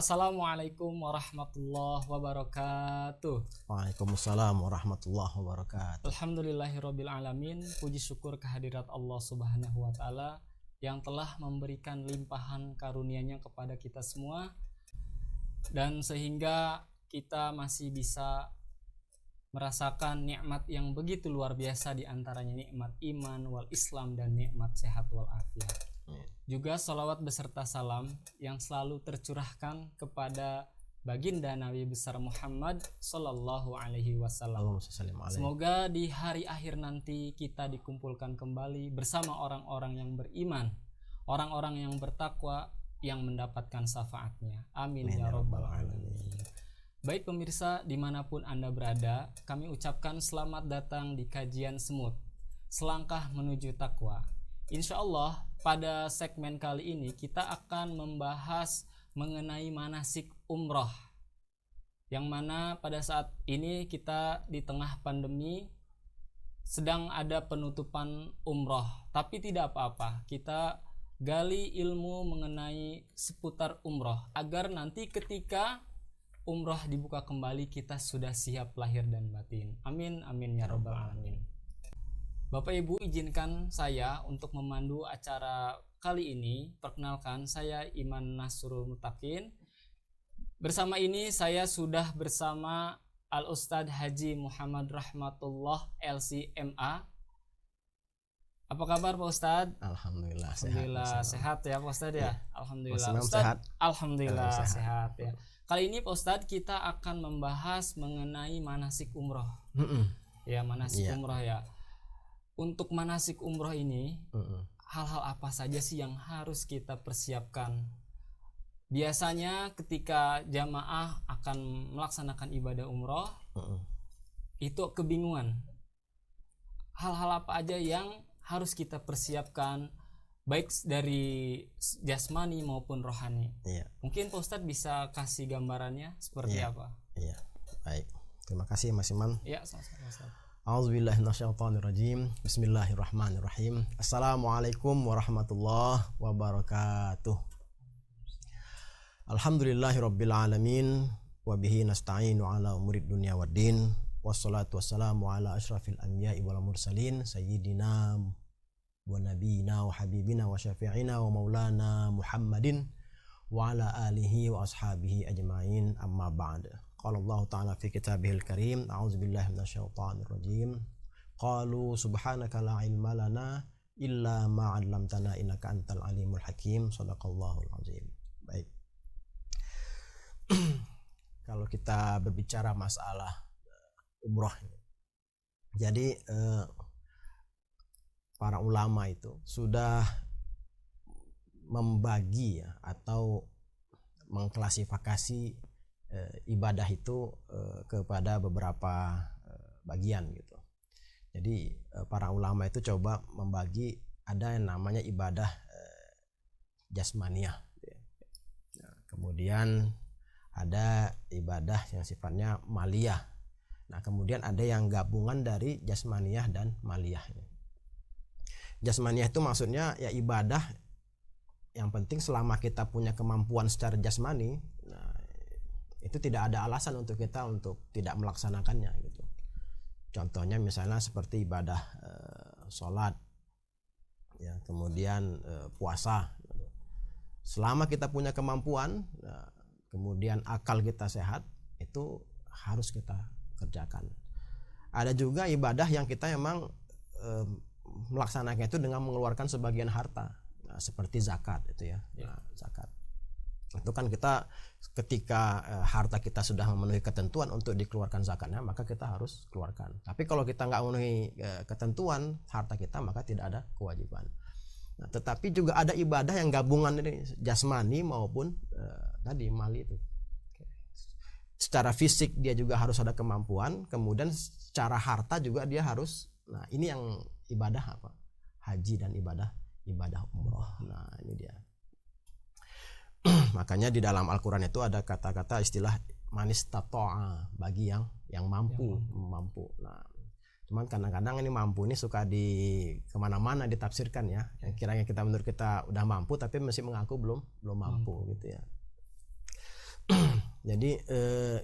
Assalamualaikum warahmatullahi wabarakatuh. Waalaikumsalam warahmatullahi wabarakatuh. Alhamdulillahirabbil alamin. Puji syukur kehadirat Allah Subhanahu wa taala yang telah memberikan limpahan karunia-Nya kepada kita semua, dan sehingga kita masih bisa merasakan nikmat yang begitu luar biasa, di antaranya nikmat iman wal Islam dan nikmat sehat wal afiat. Juga salawat beserta salam yang selalu tercurahkan kepada baginda Nabi besar Muhammad sallallahu alaihi wasallam. Semoga di hari akhir nanti kita dikumpulkan kembali bersama orang-orang yang beriman, orang-orang yang bertakwa, yang mendapatkan syafaatnya. Amin ya rabbal alamin. Baik pemirsa, dimanapun Anda berada, kami ucapkan selamat datang di kajian Semut, selangkah menuju takwa. Insya Allah pada segmen kali ini kita akan membahas mengenai manasik umroh, yang mana pada saat ini kita di tengah pandemi sedang ada penutupan umroh. Tapi tidak apa-apa, kita gali ilmu mengenai seputar umroh agar nanti ketika umroh dibuka kembali kita sudah siap lahir dan batin. Amin amin ya rabbal alamin. Bapak Ibu, izinkan saya untuk memandu acara kali ini. Perkenalkan, saya Iman Nasrul Mutakin. Bersama ini saya sudah bersama Al Ustadz Haji Muhammad Rahmatullah LCMA. Apa kabar Pak Ustadz? Alhamdulillah sehat ya Pak Ustadz ya. Alhamdulillah Ustadz sehat. sehat. Alhamdulillah sehat ya. Kali ini Pak Ustadz kita akan membahas mengenai manasik umroh. Ya, manasik umroh ya. Untuk manasik umroh ini, hal-hal apa saja sih yang harus kita persiapkan? Biasanya ketika jamaah akan melaksanakan ibadah umroh, itu kebingungan. Hal-hal apa aja yang harus kita persiapkan, baik dari jasmani maupun rohani? Mungkin Pak Ustadz bisa kasih gambarannya seperti apa? Iya, baik. Terima kasih Mas Iman. Ya, sama-sama Ustadz. A'udzubillahi minasyaitonirrajim. Bismillahirrahmanirrahim. Assalamualaikum warahmatullahi wabarakatuh. Alhamdulillahirabbil alamin wa bihi nasta'inu ala umurid dunya waddin. Wassalatu wassalamu ala asyrafil anbiya'i wal mursalin sayyidina wa nabiyina wa habibina wa syafi'ina wa maulana Muhammadin wa ala alihi wa ashabihi ajma'in, amma ba'd. Qala Allah Ta'ala fi kitabihil karim, a'udzubillahi minasyaitonir rajim. Qalu subhanaka la ilma lana illa ma 'allamtana innaka antal alimul hakim. Shadaqallahul azim. Baik. Kalau kita berbicara masalah umroh, jadi para ulama itu sudah membagi atau mengklasifikasi ibadah itu kepada beberapa bagian gitu. Jadi para ulama itu coba membagi, ada yang namanya ibadah jasmaniyah. Nah, kemudian ada ibadah yang sifatnya maliyah. Nah, kemudian ada yang gabungan dari jasmaniyah dan maliyah. Jasmaniyah itu maksudnya ya ibadah yang penting selama kita punya kemampuan secara jasmani, nah, itu tidak ada alasan untuk kita untuk tidak melaksanakannya gitu. Contohnya misalnya seperti ibadah sholat, ya, kemudian puasa. Selama kita punya kemampuan, kemudian akal kita sehat, itu harus kita kerjakan. Ada juga ibadah yang kita memang melaksanakan itu dengan mengeluarkan sebagian harta, nah, seperti zakat itu ya. Nah, zakat itu kan kita ketika harta kita sudah memenuhi ketentuan untuk dikeluarkan zakatnya, maka kita harus keluarkan. Tapi kalau kita nggak memenuhi ketentuan harta kita, maka tidak ada kewajiban. Nah, tetapi juga ada ibadah yang gabungan ini jasmani maupun tadi mali itu. Secara fisik dia juga harus ada kemampuan, kemudian secara harta juga dia harus. Nah, ini yang ibadah apa? Haji dan ibadah umroh. Nah, ini dia. Makanya di dalam Al-Quran itu ada kata-kata istilah manis tato'a, bagi yang mampu. Nah, cuman kadang-kadang ini mampu ini suka di kemana-mana ditafsirkan ya. Yang kiranya kita menurut kita udah mampu tapi masih mengaku belum mampu gitu ya. Jadi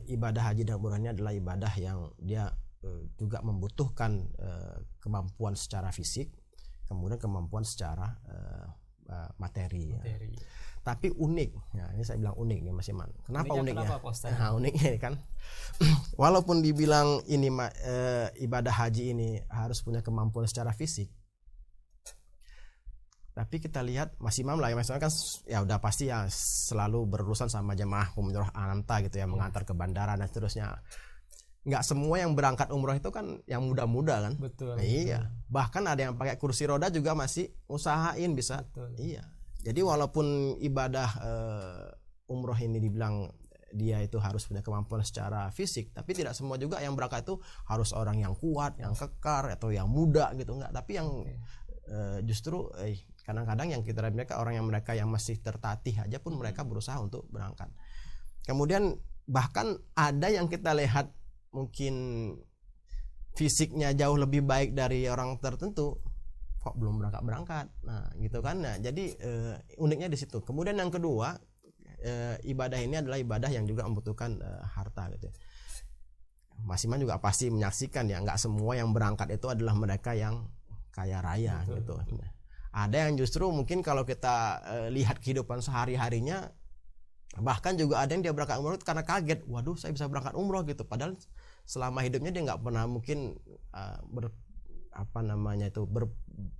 ibadah haji dan umrah ini adalah ibadah yang dia juga membutuhkan kemampuan secara fisik, kemudian kemampuan secara materi. Ya. Tapi unik, ya, ini saya bilang unik nih Mas Iman. Kenapa uniknya? Nah, uniknya kan, walaupun dibilang ini ibadah haji ini harus punya kemampuan secara fisik, tapi kita lihat Mas Imam lah, Mas Imam kan ya udah pasti ya selalu berurusan sama jemaah umroh Ananta gitu ya, mengantar ke bandara dan seterusnya. Nggak semua yang berangkat umroh itu kan yang muda-muda kan. Betul. Iya. Bahkan ada yang pakai kursi roda juga masih usahain bisa. Betul. Iya. Jadi walaupun ibadah umroh ini dibilang dia itu harus punya kemampuan secara fisik, tapi tidak semua juga yang berangkat itu harus orang yang kuat, yang kekar atau yang muda gitu, enggak. Tapi yang justru kadang-kadang yang kita lihat mereka yang masih tertatih aja pun mereka berusaha untuk berangkat. Kemudian bahkan ada yang kita lihat mungkin fisiknya jauh lebih baik dari orang tertentu, kok belum berangkat. Nah, gitu kan. Nah, jadi uniknya di situ. Kemudian yang kedua, ibadah ini adalah ibadah yang juga membutuhkan harta gitu. Mas Iman juga pasti menyaksikan ya, nggak semua yang berangkat itu adalah mereka yang kaya raya. Betul, gitu. Betul. Ada yang justru mungkin kalau kita lihat kehidupan sehari-harinya, bahkan juga ada yang dia berangkat umroh karena kaget, waduh saya bisa berangkat umroh gitu, padahal selama hidupnya dia nggak pernah mungkin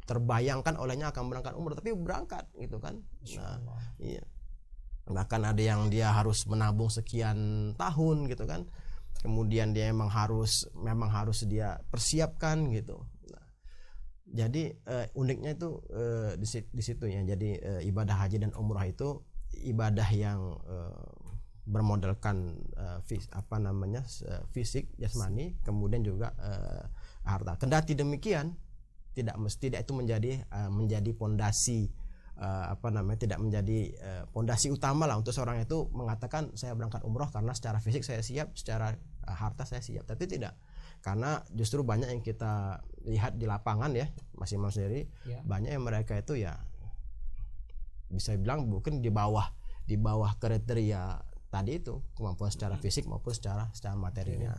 terbayangkan olehnya akan berangkat umroh, tapi berangkat gitu kan. Nah, iya. Bahkan ada yang dia harus menabung sekian tahun gitu kan, kemudian dia memang harus dia persiapkan gitu. Jadi uniknya itu di situ ya. Jadi ibadah haji dan umrah itu ibadah yang bermodalkan fisik jasmani, kemudian juga harta. Kendati demikian tidak itu menjadi pondasi tidak menjadi pondasi utama lah untuk seorang itu mengatakan saya berangkat umroh karena secara fisik saya siap, secara harta saya siap. Tapi tidak. Karena justru banyak yang kita lihat di lapangan ya, Mas Imam sendiri, banyak yang mereka itu ya bisa bilang mungkin di bawah kriteria tadi itu, kemampuan secara fisik maupun secara materinya.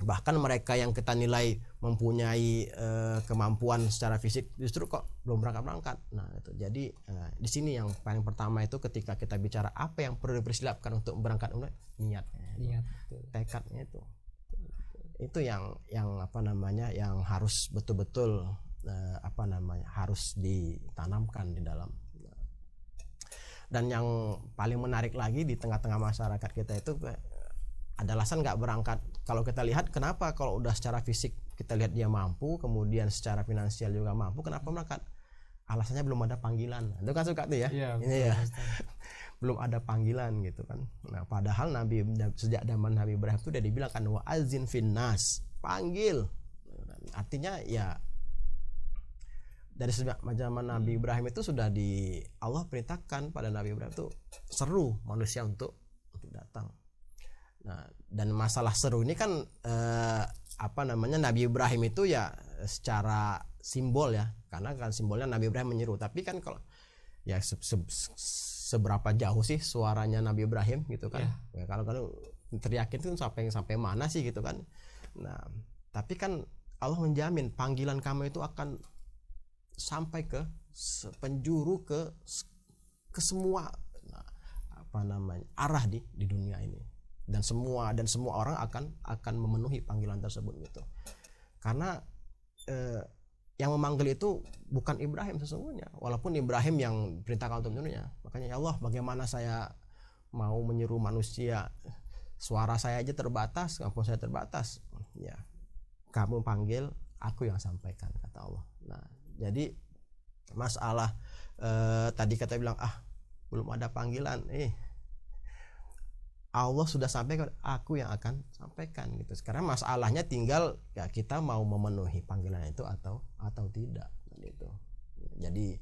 Bahkan mereka yang kita nilai mempunyai kemampuan secara fisik justru kok belum berangkat. Nah, itu. Jadi di sini yang paling pertama itu ketika kita bicara apa yang perlu dipersiapkan untuk berangkat umroh, niatnya, tekadnya itu. Itu yang yang harus betul-betul harus ditanamkan di dalam. Dan yang paling menarik lagi di tengah-tengah masyarakat kita itu ada alasan nggak berangkat. Kalau kita lihat kenapa kalau udah secara fisik kita lihat dia mampu, kemudian secara finansial juga mampu, kenapa berangkat? Alasannya belum ada panggilan. Itu kan suka tuh ya. Ini ya. Belum ada panggilan gitu kan. Nah, padahal sejak zaman Nabi Ibrahim itu udah dibilang kan wa azin finnas, panggil. Artinya ya dari sejak zaman Nabi Ibrahim itu sudah Allah perintahkan pada Nabi Ibrahim itu seru manusia untuk datang. Nah, dan masalah seru ini kan Nabi Ibrahim itu ya secara simbol ya, karena kan simbolnya Nabi Ibrahim menyeru. Tapi kan kalau ya seberapa jauh sih suaranya Nabi Ibrahim gitu kan? Ya, kalau teriakin itu sampai mana sih gitu kan? Nah, tapi kan Allah menjamin panggilan kamu itu akan sampai ke penjuru ke semua arah di dunia ini, dan semua orang akan memenuhi panggilan tersebut gitu. Karena yang memanggil itu bukan Ibrahim sesungguhnya, walaupun Ibrahim yang perintahkan untuk menyerunya. Makanya ya Allah, bagaimana saya mau menyeru manusia, suara saya aja terbatas, kemampuan saya terbatas. Ya, kamu panggil, aku yang sampaikan, kata Allah. Nah, jadi masalah tadi kata bilang belum ada panggilan, Allah sudah sampaikan, aku yang akan sampaikan gitu. Sekarang masalahnya tinggal ya kita mau memenuhi panggilan itu atau tidak gitu. Jadi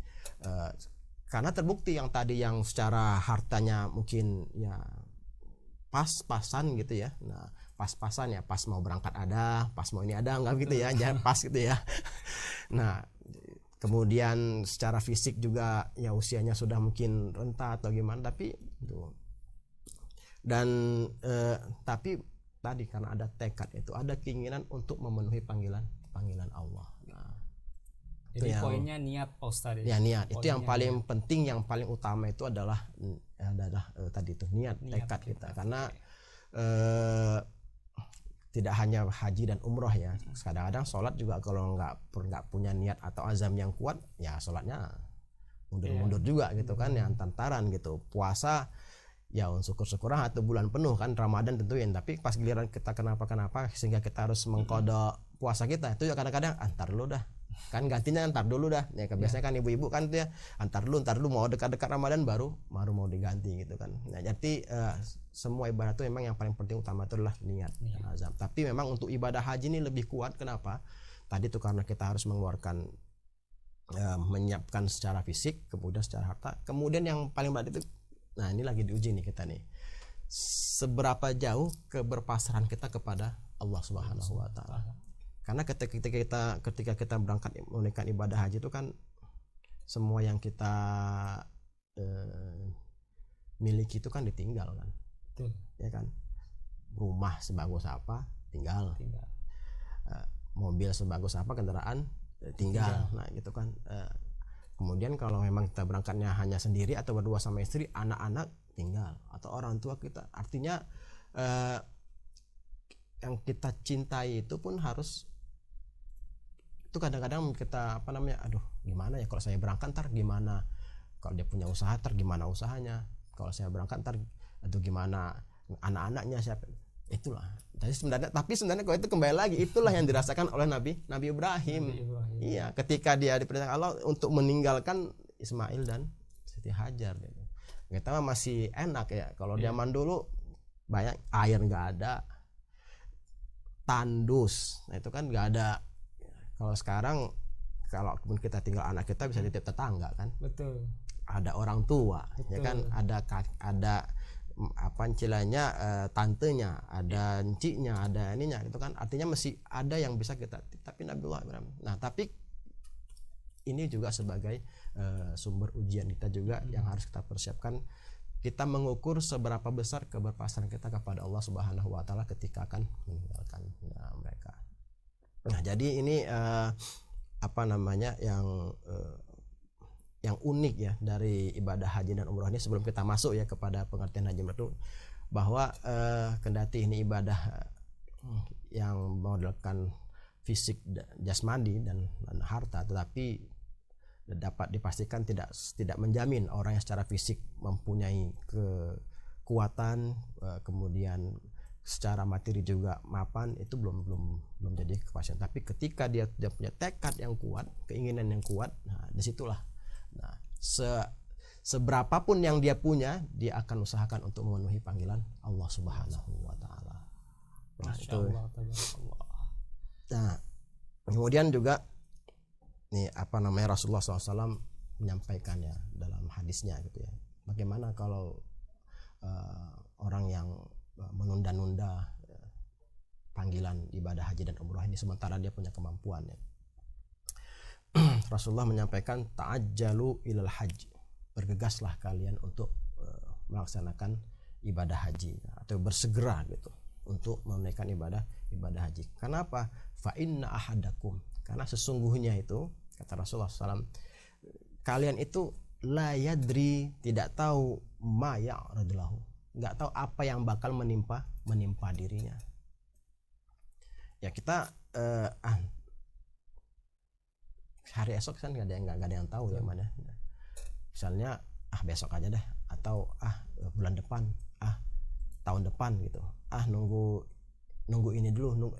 karena terbukti yang tadi yang secara hartanya mungkin ya pas-pasan gitu ya. Nah, pas-pasan ya, pas mau berangkat ada, pas mau ini ada, enggak gitu ya, jangan pas gitu ya. Nah, kemudian secara fisik juga ya usianya sudah mungkin renta atau gimana, tapi itu Dan tapi tadi karena ada tekad itu, ada keinginan untuk memenuhi panggilan Allah. Nah, jadi poinnya niat Pak Ustadz ya, niat itu yang paling niat. penting, yang paling utama itu adalah tadi itu niat tekad kita. Karena tidak hanya haji dan umroh ya, kadang-kadang sholat juga kalau nggak punya niat atau azam yang kuat ya sholatnya mundur-mundur juga gitu kan, yang tantaran gitu. Puasa ya syukur-syukurlah atau bulan penuh kan, Ramadan tentuin, tapi pas giliran kita kenapa sehingga kita harus mengkodok puasa kita itu ya kadang-kadang antar dulu dah kan, gantinya antar dulu dah ya, biasanya kan ibu-ibu kan tuh ya antar dulu mau dekat-dekat Ramadan baru mau diganti gitu kan. Nah, jadi semua ibadah itu memang yang paling penting utama itu adalah niat dan azam. Tapi memang untuk ibadah haji ini lebih kuat. Kenapa? Tadi tuh karena kita harus mengeluarkan menyiapkan secara fisik, kemudian secara harta, kemudian yang paling berat itu, nah ini lagi diuji nih kita nih, seberapa jauh keberpasrahan kita kepada Allah Subhanahu wa taala. Karena ketika kita berangkat menunaikan ibadah haji itu kan semua yang kita miliki itu kan ditinggal kan. Betul. Ya kan, rumah sebagus apa tinggal. Mobil sebagus apa kendaraan tinggal. Nah gitu kan. Kemudian kalau memang kita berangkatnya hanya sendiri atau berdua sama istri, anak-anak tinggal atau orang tua kita, artinya yang kita cintai itu pun harus, itu kadang-kadang kita aduh gimana ya kalau saya berangkat ntar gimana, kalau dia punya usaha ntar gimana usahanya, kalau saya berangkat ntar aduh gimana anak-anaknya siapa, itulah. Tapi sebenarnya kalau itu kembali lagi, itulah yang dirasakan oleh Nabi Ibrahim. Iya, ketika dia diperintahkan Allah untuk meninggalkan Ismail dan Siti Hajar gitu. Kita mah masih enak ya, kalau zaman dulu banyak air nggak ada, tandus, nah itu kan nggak ada. Kalau sekarang kalau kita tinggal anak kita bisa titip tetangga kan. Betul. Ada orang tua, betul. Ya kan, ada apa istilahnya tantenya, ada enciknya, ada ininya gitu kan. Artinya masih ada yang bisa kita. Tapi Nabiullah Ibrahim. Nah, tapi ini juga sebagai sumber ujian kita juga yang harus kita persiapkan. Kita mengukur seberapa besar keberpasrahan kita kepada Allah Subhanahu wa taala ketika akan meninggalkan mereka. Nah, jadi ini yang unik ya dari ibadah haji dan umroh ini. Sebelum kita masuk ya kepada pengertian haji itu, bahwa kendati ini ibadah yang memodalkan fisik, jasmani dan harta, tetapi dapat dipastikan tidak menjamin orang yang secara fisik mempunyai kekuatan, kemudian secara materi juga mapan, itu belum jadi kepastian. Tapi ketika dia punya tekad yang kuat, keinginan yang kuat, nah disitulah, nah seberapapun yang dia punya, dia akan usahakan untuk memenuhi panggilan Allah Subhanahu wa taala. Nah, itu. Nah, kemudian juga nih Rasulullah SAW menyampaikannya dalam hadisnya gitu ya. Bagaimana kalau orang yang menunda-nunda panggilan ibadah haji dan umroh ini sementara dia punya kemampuan ya. Rasulullah menyampaikan, ta'ajjalu ilal haji, bergegaslah kalian untuk melaksanakan ibadah haji, atau bersegera gitu untuk menunaikan ibadah haji. Kenapa? Fa inna ahadakum, karena sesungguhnya itu, kata Rasulullah SAW, kalian itu la yadri, tidak tahu ma ya'radlahu, nggak tahu apa yang bakal menimpa dirinya. Ya kita hari esok kan nggak ada yang tahu ya mana. Misalnya besok aja deh, atau bulan depan, tahun depan gitu, nunggu ini dulu.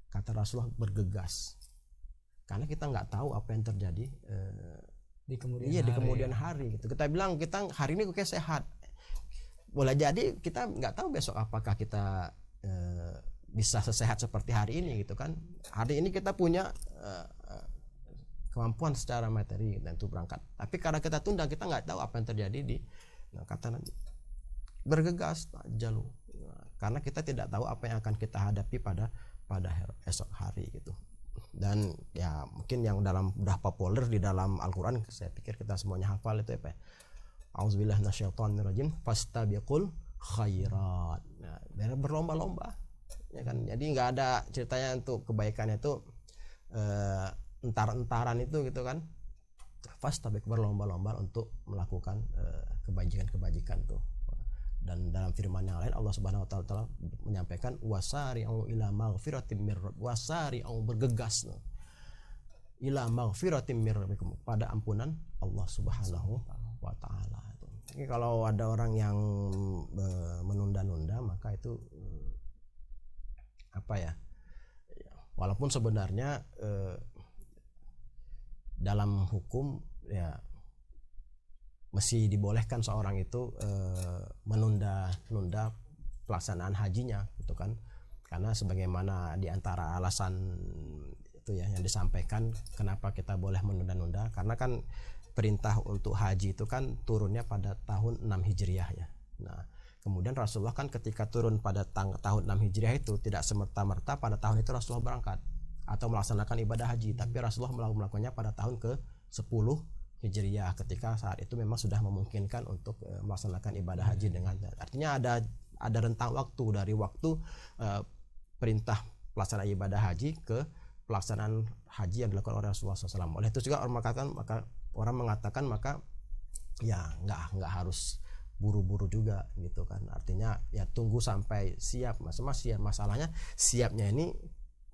Kata Rasulullah, bergegas, karena kita nggak tahu apa yang terjadi di kemudian hari gitu. Kita bilang kita hari ini kayak sehat, boleh jadi kita nggak tahu besok apakah kita bisa sesehat seperti hari ini gitu kan. Hari ini kita punya kemampuan secara materi dan itu berangkat, tapi karena kita tunda, kita nggak tahu apa yang terjadi kata Nabi, bergegas jalur, karena kita tidak tahu apa yang akan kita hadapi pada esok hari gitu. Dan ya mungkin yang udah populer di dalam Al-Quran, saya pikir kita semuanya hafal itu apa ya, auzubillahi minasyaitonirrajim, fastabiqul khairat. Nah, berlomba-lomba ya kan. Jadi nggak ada ceritanya untuk kebaikannya itu entar-entaran itu gitu kan. Fastabik, berlomba-lomba untuk melakukan kebajikan-kebajikan tuh. Dan dalam firman yang lain Allah Subhanahu wa taala menyampaikan wasari'u ila maghfiratin mir wasari'u, bergegas ila maghfiratin mir rabbikum, pada ampunan Allah Subhanahu wa taala. Jadi kalau ada orang yang menunda-nunda maka itu apa ya? Walaupun sebenarnya dalam hukum ya masih dibolehkan seorang itu menunda pelaksanaan hajinya gitu kan, karena sebagaimana diantara alasan itu ya yang disampaikan kenapa kita boleh menunda-nunda, karena kan perintah untuk haji itu kan turunnya pada tahun 6 Hijriah ya. Nah kemudian Rasulullah kan ketika turun pada tahun 6 Hijriah itu tidak semerta-merta pada tahun itu Rasulullah berangkat atau melaksanakan ibadah haji, tapi Rasulullah melakukannya pada tahun ke-10 Hijriah, ketika saat itu memang sudah memungkinkan untuk melaksanakan ibadah haji dengan, artinya ada rentang waktu dari waktu perintah pelaksanaan ibadah haji ke pelaksanaan haji yang dilakukan oleh Rasulullah SAW. Oleh itu juga orang mengatakan maka ya nggak harus buru-buru juga gitu kan, artinya ya tunggu sampai siap. Masalahnya siapnya ini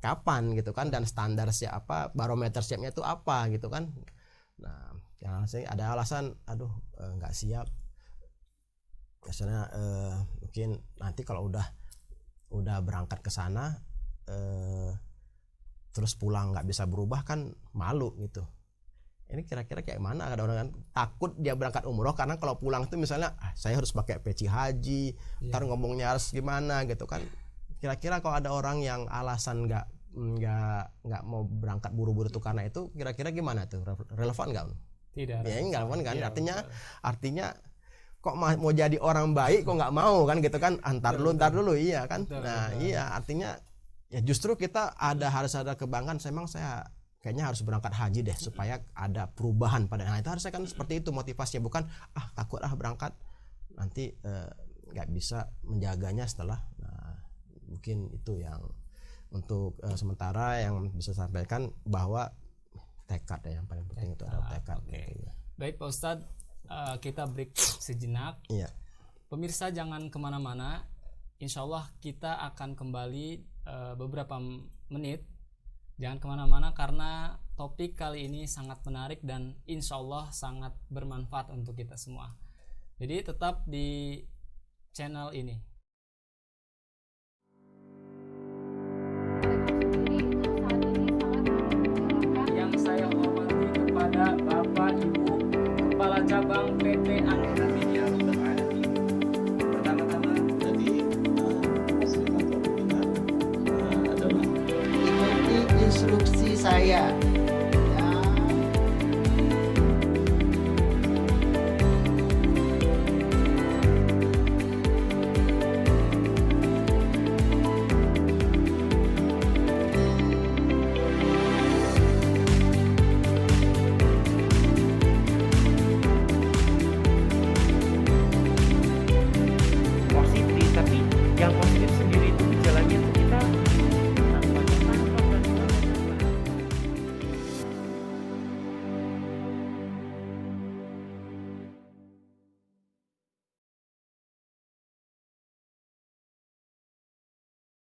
kapan gitu kan, dan standar siapa, barometer siapnya itu apa gitu kan. Nah ya saya ada alasan nggak siap biasanya mungkin nanti kalau udah berangkat ke sana terus pulang nggak bisa berubah kan malu gitu. Ini kira-kira kayak mana, ada orang kan takut dia berangkat umroh karena kalau pulang itu misalnya saya harus pakai peci haji, ntar ngomongnya harus gimana gitu kan. Kira-kira kalau ada orang yang alasan nggak mau berangkat buru-buru tuh karena itu, kira-kira gimana tuh, relevan nggak? Tidak. Ya nggak relevan kan, artinya kok mau jadi orang baik kok nggak mau kan gitu kan, ntar dulu iya kan. Iya artinya ya justru kita harus ada kebanggaan, saya kayaknya harus berangkat haji deh supaya ada perubahan pada. Nah itu harusnya kan seperti itu motivasinya, bukan takut berangkat nanti nggak bisa menjaganya setelah. Nah mungkin itu yang untuk sementara yang bisa sampaikan, bahwa tekad yang paling penting itu adalah tekad. Okay. Baik Pak Ustadz, kita break sejenak. Iya. Pemirsa jangan kemana-mana, insya Allah kita akan kembali beberapa menit. Jangan kemana-mana karena topik kali ini sangat menarik dan insya Allah sangat bermanfaat untuk kita semua. Jadi tetap di channel ini. Yang saya hormati kepada Bapak Ibu Kepala Cabang PT Aneka Media. Pertama-tama jadi fasilitator kita adalah ikuti instruksi saya.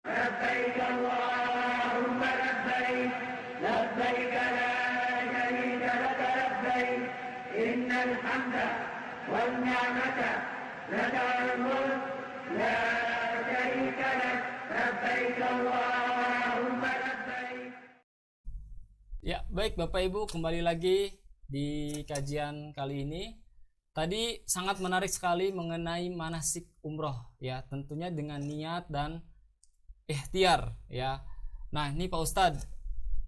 لبيك اللهم لبيك لبيك لا شريك لك لبيك إن الحمد والنعمة لك الملك لا شريك لك لبيك اللهم لبيك. Ya, baik Bapak Ibu, kembali lagi di kajian kali ini. Tadi sangat menarik sekali mengenai manasik umroh ya, tentunya dengan niat dan ikhtiar ya. Nah ini Pak Ustadz,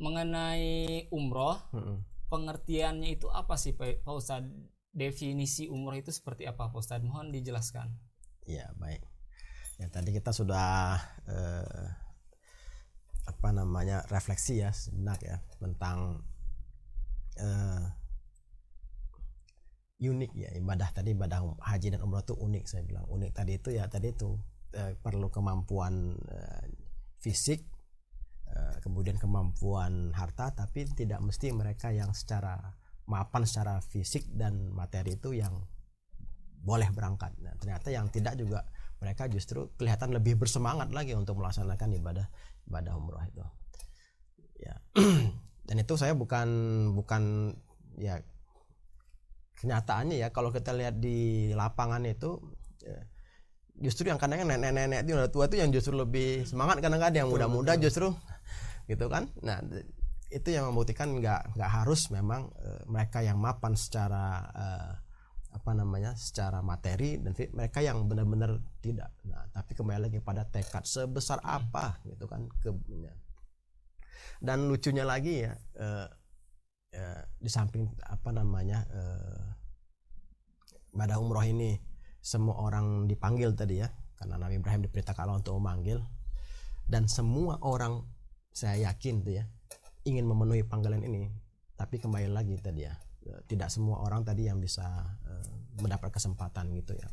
mengenai umroh, pengertiannya itu apa sih Pak Ustadz? Definisi umroh itu seperti apa Pak Ustadz? Mohon dijelaskan. Ya baik. Ya tadi kita sudah refleksi ya sejenak ya tentang unik ya ibadah haji dan umroh itu unik. Saya bilang unik tadi itu perlu kemampuan fisik, kemudian kemampuan harta, tapi tidak mesti mereka yang secara mapan secara fisik dan materi itu yang boleh berangkat. Nah, ternyata yang tidak juga mereka justru kelihatan lebih bersemangat lagi untuk melaksanakan ibadah umroh itu. Ya. Dan itu saya bukan ya kenyataannya ya, kalau kita lihat di lapangan itu justru yang kadang-kadang nenek-nenek itu udah tua itu yang justru lebih semangat, kadang-kadang yang muda-muda justru gitu kan. Nah, itu yang membuktikan nggak harus memang mereka yang mapan secara secara materi dan mereka yang benar-benar tidak. Nah, tapi kembali lagi pada tekad sebesar apa gitu kan. Dan lucunya lagi ya, di samping ibadah umroh ini semua orang dipanggil tadi ya, karena Nabi Ibrahim diperintahkan Allah untuk memanggil, dan semua orang saya yakin tuh ya ingin memenuhi panggilan ini. Tapi kembali lagi tadi ya, tidak semua orang tadi yang bisa mendapat kesempatan gitu ya.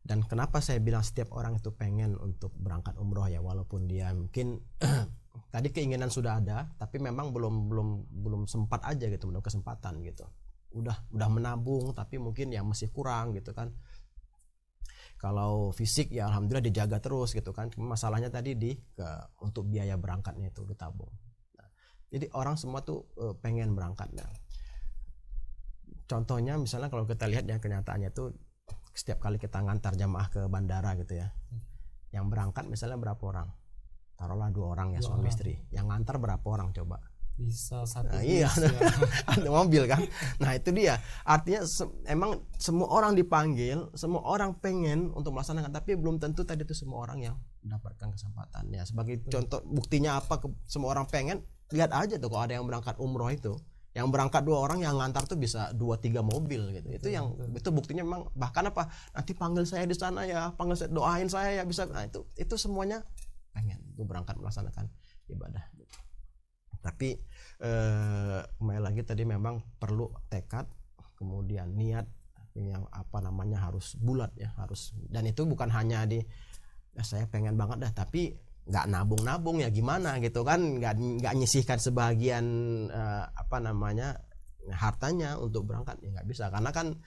Dan kenapa saya bilang setiap orang itu pengen untuk berangkat umroh ya, walaupun dia mungkin tadi keinginan sudah ada, tapi memang belum sempat aja gitu, belum kesempatan gitu. Udah menabung tapi mungkin ya masih kurang gitu kan. Kalau fisik ya alhamdulillah dijaga terus gitu kan. Cuma masalahnya tadi untuk biaya berangkatnya itu ditabung. Nah, jadi orang semua tuh pengen berangkat. Nah, contohnya misalnya kalau kita lihat ya kenyataannya tuh setiap kali kita ngantar jamaah ke bandara gitu ya, yang berangkat misalnya berapa orang? Taruhlah 2 orang ya, suami istri. Yang ngantar berapa orang coba? Bisa 1 Nah, iya, ada mobil kan. Nah itu dia. Artinya emang semua orang dipanggil, semua orang pengen untuk melaksanakan, tapi belum tentu tadi itu semua orang yang mendapatkan kesempatan. Ya sebagai contoh buktinya apa? Semua orang pengen. Lihat aja tuh kalau ada yang berangkat umroh itu, yang berangkat 2 orang, yang ngantar tuh bisa 2-3 mobil gitu. Itu buktinya memang, bahkan apa? Nanti panggil saya di sana ya, panggil saya, doain saya ya bisa. Nah itu semuanya pengen tuh berangkat melaksanakan ibadah. Tapi kembali lagi tadi memang perlu tekad, kemudian niat yang harus bulat ya, harus. Dan itu bukan hanya saya pengen banget dah, tapi nggak nabung ya gimana gitu kan, nggak nyisihkan sebagian hartanya untuk berangkat ya nggak bisa. Karena kan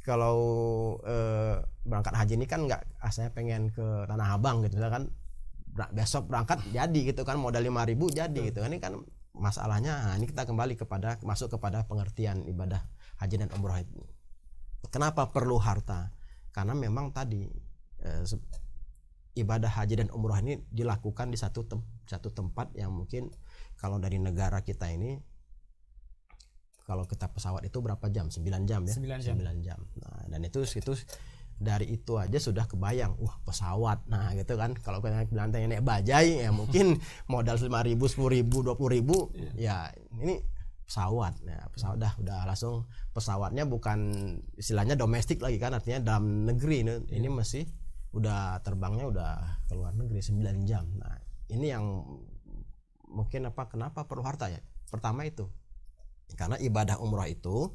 kalau berangkat haji ini kan nggak saya pengen ke Tanah Abang gitu kan, besok berangkat jadi gitu kan, modal 5.000 jadi gitu kan. Ini kan masalahnya, ini kita kembali masuk kepada pengertian ibadah haji dan umroh itu. Kenapa perlu harta? Karena memang tadi ibadah haji dan umroh ini dilakukan di satu tempat yang mungkin kalau dari negara kita ini, kalau kita pesawat itu berapa jam? 9 jam ya. 9 jam. Nah, dan itu dari itu aja sudah kebayang, pesawat. Nah gitu kan, kalau kita bilang naik bajai ya mungkin modal 5.000, 10.000, 20.000 ya ini pesawat. Nah pesawat udah langsung, pesawatnya bukan istilahnya domestik lagi kan, artinya dalam negeri ini masih udah terbangnya udah ke luar negeri 9 jam. Nah ini yang mungkin kenapa perlu harta ya. Pertama itu karena ibadah umroh itu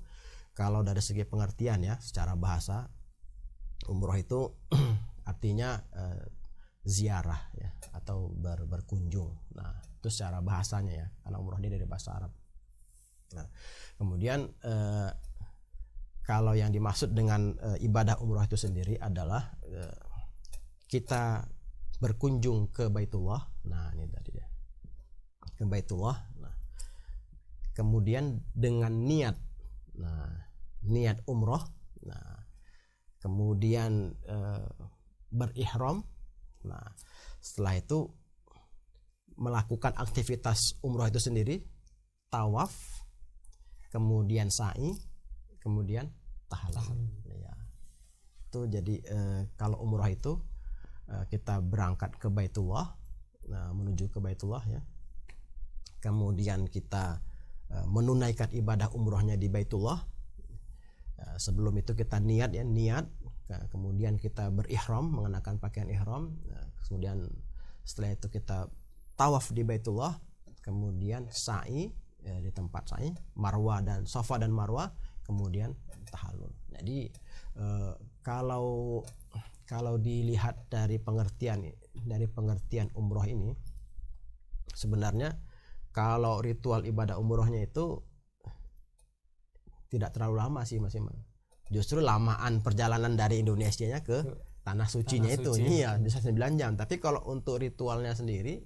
kalau dari segi pengertian ya secara bahasa, umroh itu artinya ziarah ya, atau berkunjung. Nah itu secara bahasanya ya, karena umroh ini dari bahasa Arab. Nah kemudian kalau yang dimaksud dengan ibadah umroh itu sendiri adalah kita berkunjung ke Baitullah. Nah ini tadi ya, ke Baitullah. Nah kemudian dengan niat, niat umroh. Nah kemudian berihram. Nah setelah itu melakukan aktivitas umroh itu sendiri, tawaf, kemudian sa'i, kemudian tahallul. Ya. Itu jadi kalau umroh itu kita berangkat ke Baitullah, menuju ke Baitullah ya. Kemudian kita menunaikan ibadah umrohnya di Baitullah. Sebelum itu kita niat, kemudian kita berihram, mengenakan pakaian ihram, kemudian setelah itu kita tawaf di Baitullah, kemudian sa'i di tempat sa'i, Marwah dan Safa dan Marwah, kemudian tahallul. Jadi kalau dilihat dari pengertian umroh ini, sebenarnya kalau ritual ibadah umrohnya itu tidak terlalu lama sih Mas Iman. Justru lamaan perjalanan dari Indonesianya ke tanah sucinya itu ini ya bisa 9 jam. Tapi kalau untuk ritualnya sendiri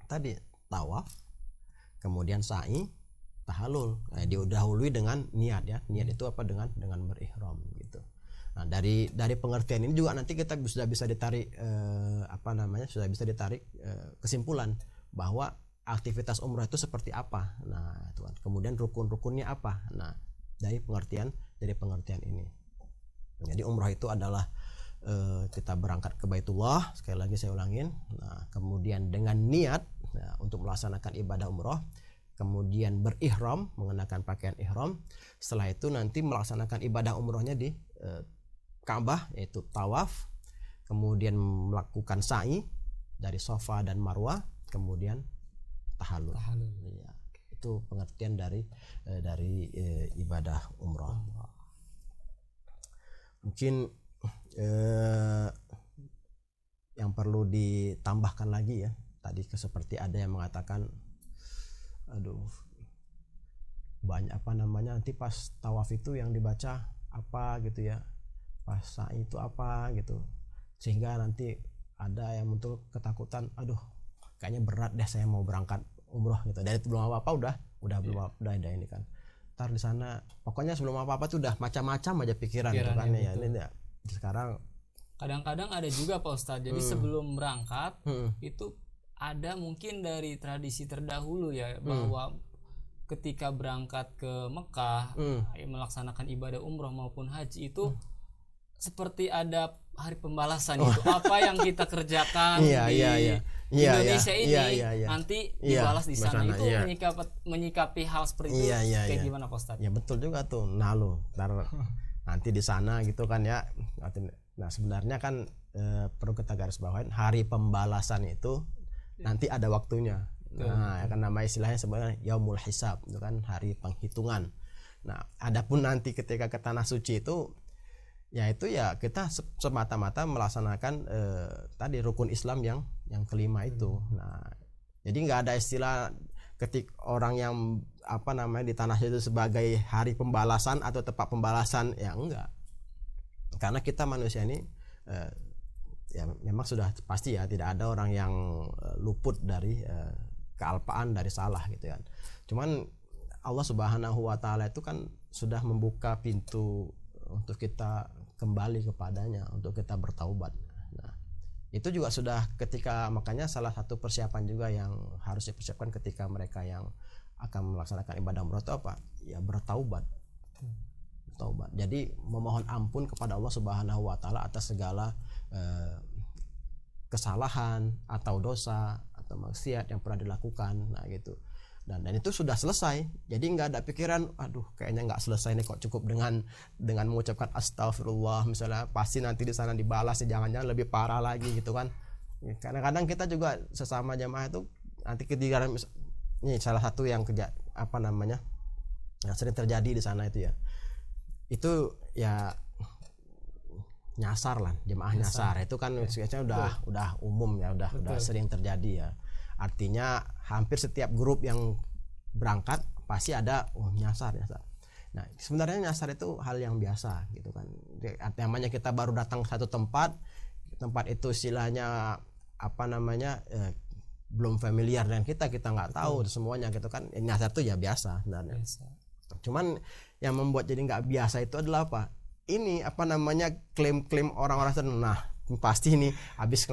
tadi tawaf, kemudian sa'i, tahallul. Nah, didahului dengan niat ya. Niat itu apa? Dengan berihram gitu. Nah, dari pengertian ini juga nanti kita sudah bisa ditarik kesimpulan bahwa aktivitas umrah itu seperti apa. Nah, itu kan. Kemudian rukun-rukunnya apa. Nah, dari pengertian ini. Jadi umrah itu adalah kita berangkat ke Baitullah, sekali lagi saya ulangin. Nah, kemudian dengan niat untuk melaksanakan ibadah umrah, kemudian berihram, mengenakan pakaian ihram. Setelah itu nanti melaksanakan ibadah umrahnya di Ka'bah, yaitu tawaf, kemudian melakukan sa'i dari Safa dan Marwah, kemudian tahallul. Ya, itu pengertian dari ibadah umrah. Mungkin yang perlu ditambahkan lagi ya, tadi seperti ada yang mengatakan banyak nanti pas tawaf itu yang dibaca apa gitu ya, pas sa'i itu apa gitu, sehingga nanti ada yang muncul ketakutan, kayaknya berat deh saya mau berangkat umroh gitu. Dari belum apa-apa udah ada ini kan. Ntar di sana pokoknya sebelum apa-apa tuh udah macam-macam aja pikiran gitu kan ya. Ini ya sekarang kadang-kadang ada juga Pak Ustadz. Jadi sebelum berangkat itu ada mungkin dari tradisi terdahulu ya, bahwa ketika berangkat ke Mekah melaksanakan ibadah umroh maupun haji itu seperti ada hari pembalasan itu. Apa yang kita kerjakan di Indonesia ini nanti dibalas di sana. Itu menyikapi hal seperti itu kayak gimana Pak Ustadz? Ya betul juga tuh. Nah nanti di sana gitu kan ya. Nah sebenarnya kan perlu kita garis bawain, hari pembalasan itu nanti ada waktunya. Nah kan nama istilahnya sebenarnya yaumul hisab, itu kan hari penghitungan. Nah adapun nanti ketika ke tanah suci itu ya kita semata-mata melaksanakan tadi rukun Islam yang kelima itu. Nah, jadi nggak ada istilah ketika orang yang di tanah itu sebagai hari pembalasan atau tempat pembalasan, ya enggak. Karena kita manusia ini ya memang sudah pasti ya tidak ada orang yang luput dari kealpaan, dari salah gitu kan. Cuman Allah Subhanahu wa taala itu kan sudah membuka pintu untuk kita kembali kepadanya, untuk kita bertaubat. Nah, itu juga sudah makanya salah satu persiapan juga yang harus dipersiapkan ketika mereka yang akan melaksanakan ibadah umrah itu apa? Ya bertaubat. Taubat. Jadi memohon ampun kepada Allah Subhanahu wa taala atas segala kesalahan atau dosa atau maksiat yang pernah dilakukan. Nah, gitu. Dan itu sudah selesai, jadi nggak ada pikiran kayaknya nggak selesai nih, kok cukup dengan mengucapkan astagfirullah misalnya, pasti nanti di sana dibalas, jangan-jangan lebih parah lagi gitu kan. Kadang-kadang kita juga sesama jamaah itu nanti ketika ini salah satu yang yang sering terjadi di sana itu ya nyasar lah, jemaah nyasar itu kan biasanya udah umum ya, udah sering terjadi ya. Artinya hampir setiap grup yang berangkat pasti ada nyasar. Nah sebenarnya nyasar itu hal yang biasa gitu kan. Namanya kita baru datang ke satu tempat itu istilahnya belum familiar dengan kita nggak tahu semuanya gitu kan. Nyasar itu ya biasa sebenarnya. Cuman yang membuat jadi nggak biasa itu adalah apa? Ini klaim-klaim orang-orang sana. Nah pasti ini habis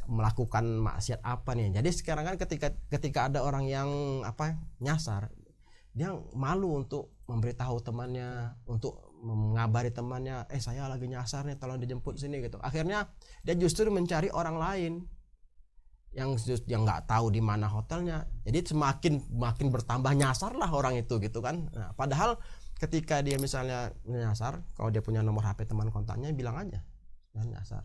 melakukan maksiat apa nih. Jadi sekarang kan ketika ada orang yang nyasar, dia malu untuk memberitahu temannya, untuk mengabari temannya, saya lagi nyasar nih, tolong dijemput sini gitu. Akhirnya dia justru mencari orang lain yang nggak tahu di mana hotelnya. Jadi makin bertambah nyasar lah orang itu gitu kan. Nah, padahal ketika dia misalnya nyasar, kalau dia punya nomor HP teman kontaknya, bilang aja nyasar.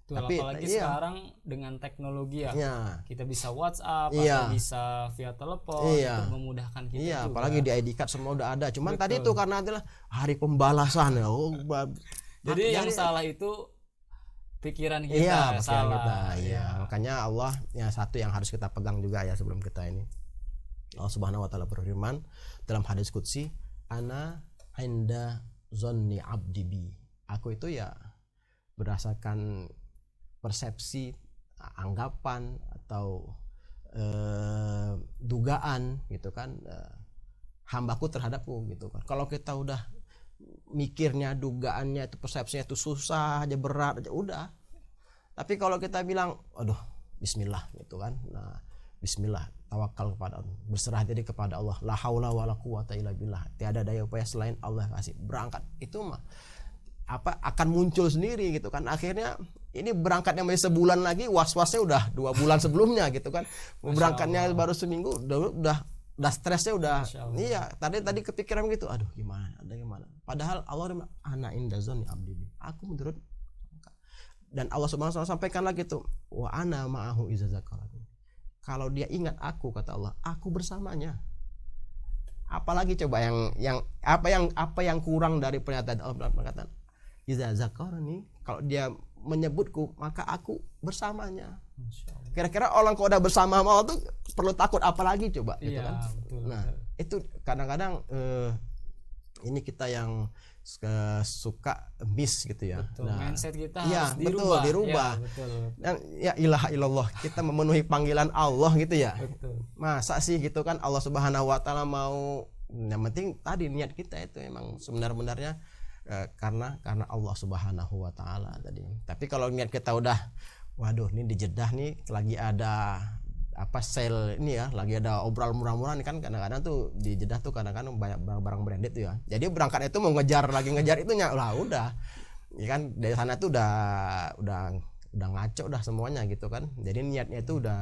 Betul, Tapi apalagi iya. sekarang dengan teknologi ya. Iya. Kita bisa WhatsApp Iya. atau bisa via telepon, Iya. itu memudahkan kita Iya, juga. apalagi di ID card semua udah ada. Cuman Betul. tadi itu karena adalah hari pembalasan ya. Jadi yang salah itu pikiran kita, Iya, pikiran salah. kita. Iya, Iya. makanya Allah yang satu yang harus kita pegang juga ya sebelum kita ini. Allah Subhanahu wa taala berfirman dalam hadis qudsi, "Ana inda zonni abdi bi." Aku itu ya berdasarkan persepsi, anggapan atau dugaan gitu kan, hambaku terhadapku gitu kan. Kalau kita udah mikirnya, dugaannya itu, persepsinya itu susah aja, berat aja, udah. Tapi kalau kita bilang, aduh, bismillah gitu kan. Nah, bismillah, tawakal kepada Allah, berserah diri kepada Allah. La haula wala quwata illa billah. Tiada daya upaya selain Allah kasih. Berangkat itu mah akan muncul sendiri gitu kan. Akhirnya ini berangkatnya masih sebulan lagi, was-wasnya udah 2 bulan sebelumnya gitu kan. Berangkatnya baru seminggu udah stresnya udah. Iya, tadi kepikiran gitu, aduh gimana. Padahal Allah udah ana inda zonni abdi. Aku menurut, dan Allah Subhanahu wa taala sampaikan lagi tuh, wa ana ma'ahu iza zakarani. Kalau dia ingat aku, kata Allah, aku bersamanya. Apalagi coba yang apa yang kurang dari pernyataan Allah, perkataan iza zakarani, kalau dia menyebutku maka aku bersamanya. Kira-kira orang kalau udah bersama sama Allah tuh perlu takut apa lagi coba gitu Iya, kan. betul, Nah, itu kadang-kadang ini kita yang suka miss gitu ya. Betul. Nah, Mindset kita iya, harus betul, dirubah. Ya, betul. Dan ya ilaha illallah, kita memenuhi panggilan Allah gitu ya. Betul. Masa sih gitu kan Allah Subhanahu wa taala mau, yang penting tadi niat kita itu emang sebenar-benarnya karena Allah Subhanahu wa taala tadi. Tapi kalau niat kita udah, waduh ini di Jeddah nih lagi ada sale ini ya, lagi ada obral murah-murah nih kan, kadang-kadang tuh di Jeddah tuh kadang-kadang banyak barang-barang branded tuh ya. Jadi berangkat itu mau ngejar itunya lah udah. Ya kan dari sana tuh udah ngaco udah semuanya gitu kan. Jadi niatnya itu udah,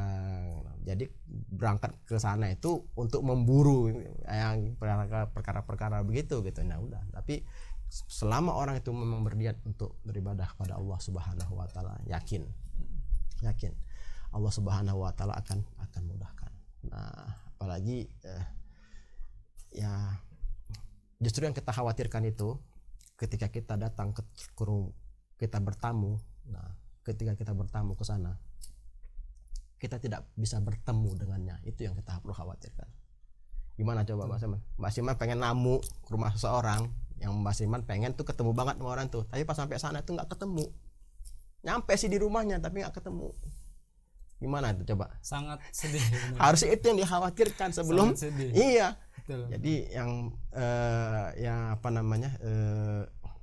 jadi berangkat ke sana itu untuk memburu yang perkara-perkara begitu gitu. Nah udah, tapi selama orang itu memang berniat untuk beribadah kepada Allah Subhanahu wa taala, yakin Allah Subhanahu wa taala akan mudahkan. Nah, apalagi ya justru yang kita khawatirkan itu ketika kita datang kita bertamu. Nah, ketika kita bertamu ke sana, kita tidak bisa bertemu dengannya. Itu yang kita perlu khawatirkan. Gimana coba Mbak Siman? Mbak Siman pengen namu ke rumah seseorang, yang Mbak Siman pengen tuh ketemu banget sama orang tuh, tapi pas sampai sana tuh nggak ketemu. Nyampe sih di rumahnya tapi nggak ketemu. Gimana itu coba? Sangat sedih. Harusnya itu yang dikhawatirkan sebelum. Iya. Betul. Jadi yang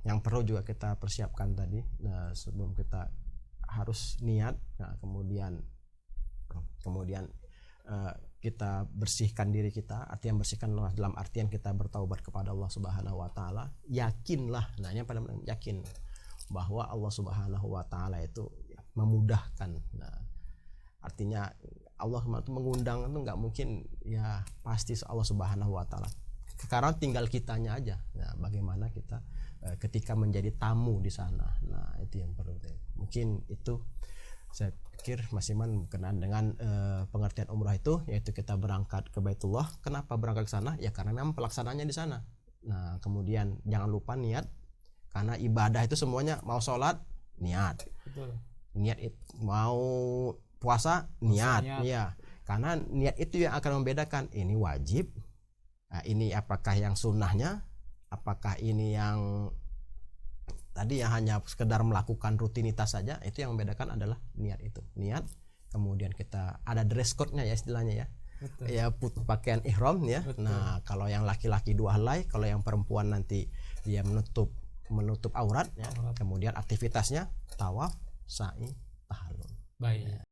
yang perlu juga kita persiapkan tadi. Nah, sebelum kita harus niat. Nah, kemudian kita bersihkan diri kita. Artinya bersihkan dalam artian kita bertaubat kepada Allah Subhanahu wa taala. Yakinlah, yakin bahwa Allah Subhanahu wa taala itu memudahkan. Nah, artinya Allah itu mengundang itu nggak mungkin ya, pasti Allah Subhanahu wa taala. Sekarang tinggal kitanya aja. Nah, bagaimana kita ketika menjadi tamu di sana. Nah, itu yang perlu. Mungkin itu saya pikir Mas Iman berkenaan dengan pengertian umrah itu, yaitu kita berangkat ke Baitullah. Kenapa berangkat ke sana? Ya karena memang pelaksananya di sana. Nah, kemudian jangan lupa niat, karena ibadah itu semuanya, mau sholat niat. Betul. Niat itu, mau puasa niat. Iya. Karena niat itu yang akan membedakan ini wajib, nah, ini apakah yang sunnahnya, apakah ini yang tadi yang hanya sekedar melakukan rutinitas saja. Itu yang membedakan adalah niat itu. Niat, kemudian kita ada dress code-nya ya istilahnya ya. Betul. Ya pakaian ihram ya. Betul. Nah, kalau yang laki-laki 2 helai, kalau yang perempuan nanti dia menutup aurat ya. Kemudian aktivitasnya tawaf, sa'i, tahallul. Baik.